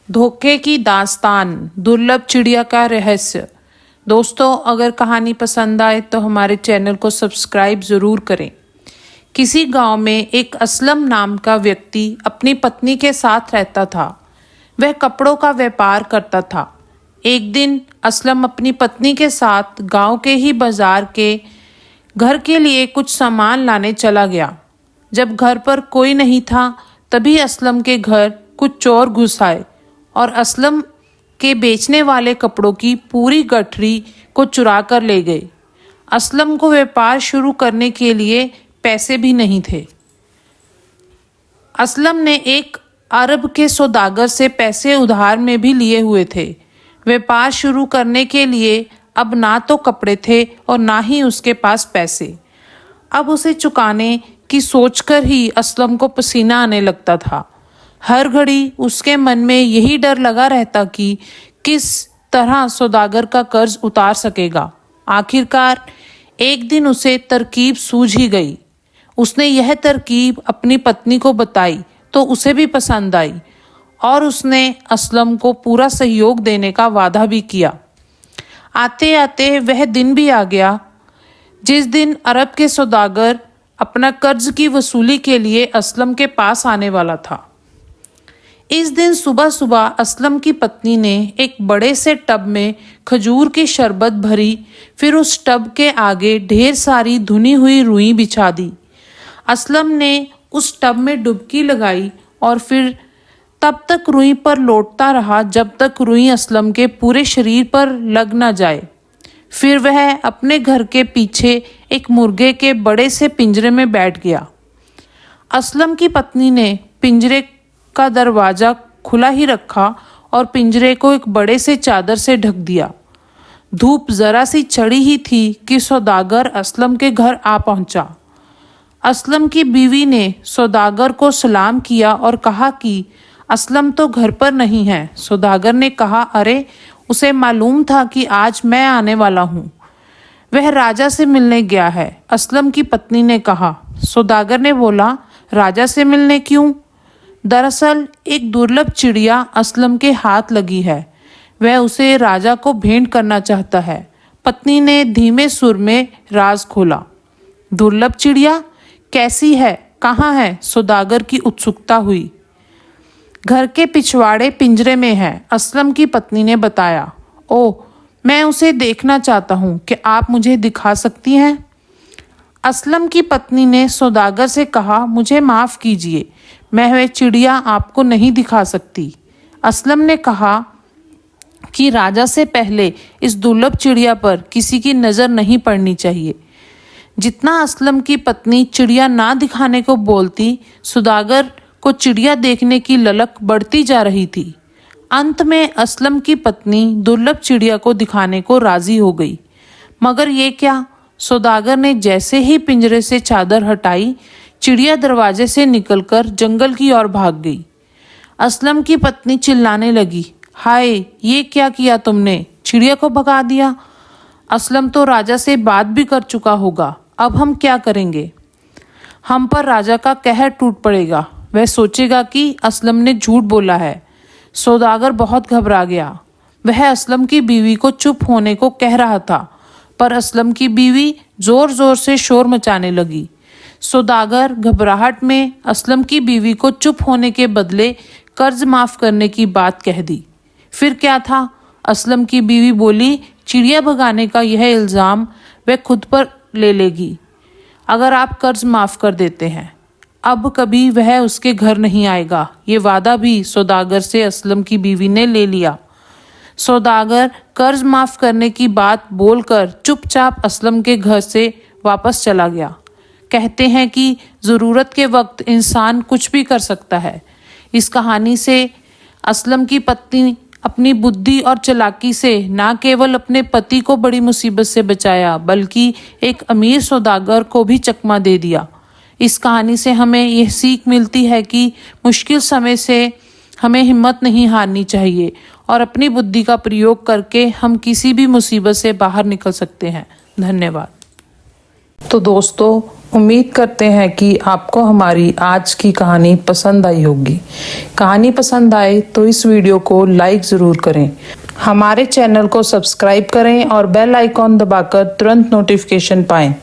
धोखे की दास्तान, दुर्लभ चिड़िया का रहस्य। दोस्तों, अगर कहानी पसंद आए तो हमारे चैनल को सब्सक्राइब ज़रूर करें। किसी गांव में एक असलम नाम का व्यक्ति अपनी पत्नी के साथ रहता था। वह कपड़ों का व्यापार करता था। एक दिन असलम अपनी पत्नी के साथ गांव के ही बाजार के घर के लिए कुछ सामान लाने चला गया। जब घर पर कोई नहीं था, तभी असलम के घर कुछ चोर घुस आए और असलम के बेचने वाले कपड़ों की पूरी गठरी को चुरा कर ले गए। असलम को व्यापार शुरू करने के लिए पैसे भी नहीं थे। असलम ने एक अरब के सौदागर से पैसे उधार में भी लिए हुए थे। व्यापार शुरू करने के लिए अब ना तो कपड़े थे और ना ही उसके पास पैसे। अब उसे चुकाने की सोचकर ही असलम को पसीना आने लगता था। हर घड़ी उसके मन में यही डर लगा रहता कि किस तरह सौदागर का कर्ज उतार सकेगा। आखिरकार एक दिन उसे तरकीब सूझ ही गई। उसने यह तरकीब अपनी पत्नी को बताई तो उसे भी पसंद आई और उसने असलम को पूरा सहयोग देने का वादा भी किया। आते आते वह दिन भी आ गया जिस दिन अरब के सौदागर अपना कर्ज की वसूली के लिए असलम के पास आने वाला था। इस दिन सुबह सुबह असलम की पत्नी ने एक बड़े से टब में खजूर की शरबत भरी, फिर उस टब के आगे ढेर सारी धुनी हुई रुई बिछा दी। असलम ने उस टब में डुबकी लगाई और फिर तब तक रुई पर लौटता रहा जब तक रुई असलम के पूरे शरीर पर लग न जाए। फिर वह अपने घर के पीछे एक मुर्गे के बड़े से पिंजरे में बैठ गया। असलम की पत्नी ने पिंजरे का दरवाज़ा खुला ही रखा और पिंजरे को एक बड़े से चादर से ढक दिया। धूप जरा सी चढ़ी ही थी कि सौदागर असलम के घर आ पहुंचा। असलम की बीवी ने सौदागर को सलाम किया और कहा कि असलम तो घर पर नहीं है। सौदागर ने कहा, अरे उसे मालूम था कि आज मैं आने वाला हूँ, वह राजा से मिलने गया है। असलम की पत्नी ने कहा। सौदागर ने बोला, राजा से मिलने क्यों? दरअसल एक दुर्लभ चिड़िया असलम के हाथ लगी है, वह उसे राजा को भेंट करना चाहता है। पत्नी ने धीमे सुर में राज खोला। दुर्लभ चिड़िया कैसी है, कहाँ है? सौदागर की उत्सुकता हुई। घर के पिछवाड़े पिंजरे में है, असलम की पत्नी ने बताया। ओह, मैं उसे देखना चाहता हूँ, कि आप मुझे दिखा सकती हैं? असलम की पत्नी ने सौदागर से कहा, मुझे माफ़ कीजिए, मैं वह चिड़िया आपको नहीं दिखा सकती। असलम ने कहा कि राजा से पहले इस दुर्लभ चिड़िया पर किसी की नज़र नहीं पड़नी चाहिए। जितना असलम की पत्नी चिड़िया ना दिखाने को बोलती, सौदागर को चिड़िया देखने की ललक बढ़ती जा रही थी। अंत में असलम की पत्नी दुर्लभ चिड़िया को दिखाने को राजी हो गई। मगर ये क्या, सौदागर ने जैसे ही पिंजरे से चादर हटाई, चिड़िया दरवाजे से निकलकर जंगल की ओर भाग गई। असलम की पत्नी चिल्लाने लगी, हाय, ये क्या किया तुमने? चिड़िया को भगा दिया। असलम तो राजा से बात भी कर चुका होगा, अब हम क्या करेंगे? हम पर राजा का कहर टूट पड़ेगा, वह सोचेगा कि असलम ने झूठ बोला है। सौदागर बहुत घबरा गया। वह असलम की बीवी को चुप होने को कह रहा था, पर असलम की बीवी जोर जोर से शोर मचाने लगी। सौदागर घबराहट में असलम की बीवी को चुप होने के बदले कर्ज माफ़ करने की बात कह दी। फिर क्या था, असलम की बीवी बोली, चिड़िया भगाने का यह इल्ज़ाम वह खुद पर ले लेगी अगर आप कर्ज माफ़ कर देते हैं। अब कभी वह उसके घर नहीं आएगा। ये वादा भी सौदागर से असलम की बीवी ने ले लिया। सौदागर कर्ज माफ़ करने की बात बोलकर चुपचाप असलम के घर से वापस चला गया। कहते हैं कि ज़रूरत के वक्त इंसान कुछ भी कर सकता है। इस कहानी से असलम की पत्नी अपनी बुद्धि और चालाकी से न केवल अपने पति को बड़ी मुसीबत से बचाया, बल्कि एक अमीर सौदागर को भी चकमा दे दिया। इस कहानी से हमें यह सीख मिलती है कि मुश्किल समय से हमें हिम्मत नहीं हारनी चाहिए और अपनी बुद्धि का प्रयोग करके हम किसी भी मुसीबत से बाहर निकल सकते हैं। धन्यवाद। तो दोस्तों, उम्मीद करते हैं कि आपको हमारी आज की कहानी पसंद आई होगी। कहानी पसंद आए तो इस वीडियो को लाइक ज़रूर करें, हमारे चैनल को सब्सक्राइब करें और बेल आइकॉन दबाकर तुरंत नोटिफिकेशन पाएं।